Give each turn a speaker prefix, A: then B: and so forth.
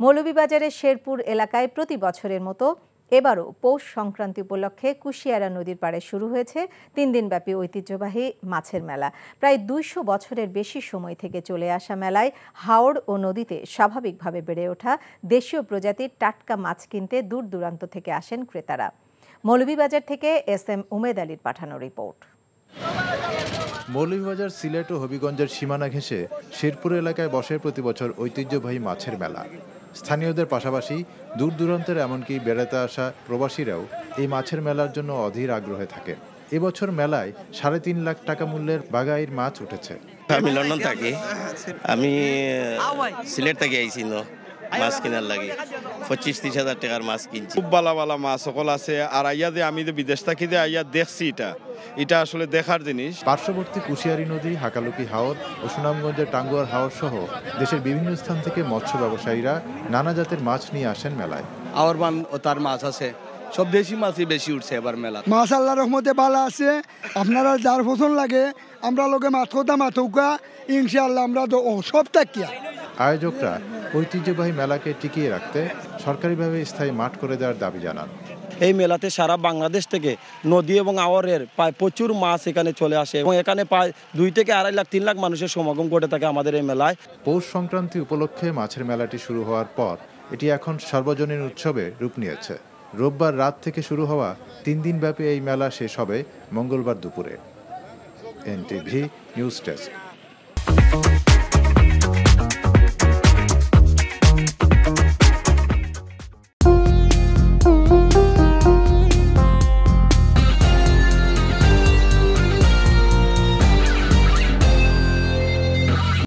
A: মৌলভীবাজারের শেরপুর এলাকায় প্রতি বছরের মতো এবারও পৌষ সংক্রান্তি উপলক্ষে কুশিয়ারা নদীর পাড়ে শুরু হয়েছে 3 দিনব্যাপী ঐতিহ্যবাহী মাছের মেলা। প্রায় 200 বছরের বেশি সময় থেকে চলে আসা মেলায় হাওড় ও নদীতে স্বাভাবিকভাবে বেড়ে ওঠা দেশীয় প্রজাতির টাটকা মাছ কিনতে দূর দূরান্ত থেকে আসেন ক্রেতারা। মৌলভীবাজার থেকে SM উমেদ আলীর পাঠানো রিপোর্ট।
B: মৌলভীবাজার, সিলেট ও হবিগঞ্জের সীমানা ঘেঁষে শেরপুর এলাকায় বসে প্রতি বছর ঐতিহ্যবাহী মাছের মেলা। স্থানীয়দের পাশাপাশি দূর দূরান্তের এমনকি বেড়াতে আসা প্রবাসীরাও এই মাছের মেলার জন্য অধীর আগ্রহে থাকে। এবছর মেলায় 3.5 লাখ টাকা মূল্যের বাগাইর মাছ উঠেছে।
C: আমি লন্ডন থাকি, আমি সিলেট থেকে আইছি মাছ কেনার লাগে 25-30 হাজার টাকার মাছ কিনছি।
D: খুব ভালো ভালো মাছ সকল আছে। আর আইয়া যে আমি বিদেশ থাকি যে আইয়া দেখছি, এটা আসলে দেখার জিনিস।
B: পার্শ্ববর্তী কুশিয়ারি নদী, হাকালুকি হাওর ও সুনামগঞ্জের টাঙ্গুয়ার হাওর সহ দেশের বিভিন্ন স্থান থেকে মৎস্য ব্যবসায়ীরা নানা জাতের মাছ নিয়ে আসেন মেলায়।
E: আওয়ারবান ও তার মাছ আছে, সব দেশি মাছই বেশি উঠছে এবার মেলা।
F: মাছ আল্লাহর রহমতে ভালো আছে। আপনারা যার পছন্দ লাগে আমরা লোকে মাথা মাথৌকা ইনশাআল্লাহ আমরা সব তাকিয়া।
B: আয়োজকরা ঐতিহ্যবাহী মেলাকে টিকিয়ে রাখতে সরকারিভাবে স্থায়ী মাঠ করে দেওয়ার দাবি জানান।
E: এই মেলাতে সারা বাংলাদেশ থেকে নদী এবং আওয়ারের প্রায় প্রচুর মাছ এখানে চলে আসে এবং এখানে প্রায় 2 থেকে 2.5 লাখ 3 লাখ মানুষের সমাগম ঘটে থাকে আমাদের এই মেলায়।
B: পৌষ সংক্রান্তি উপলক্ষে মাছের মেলাটি শুরু হওয়ার পর এটি এখন সর্বজনীন উৎসবে রূপ নিয়েছে। রোববার রাত থেকে শুরু হওয়া 3 দিনব্যাপী এই মেলা শেষ হবে মঙ্গলবার দুপুরে। NTV news desk.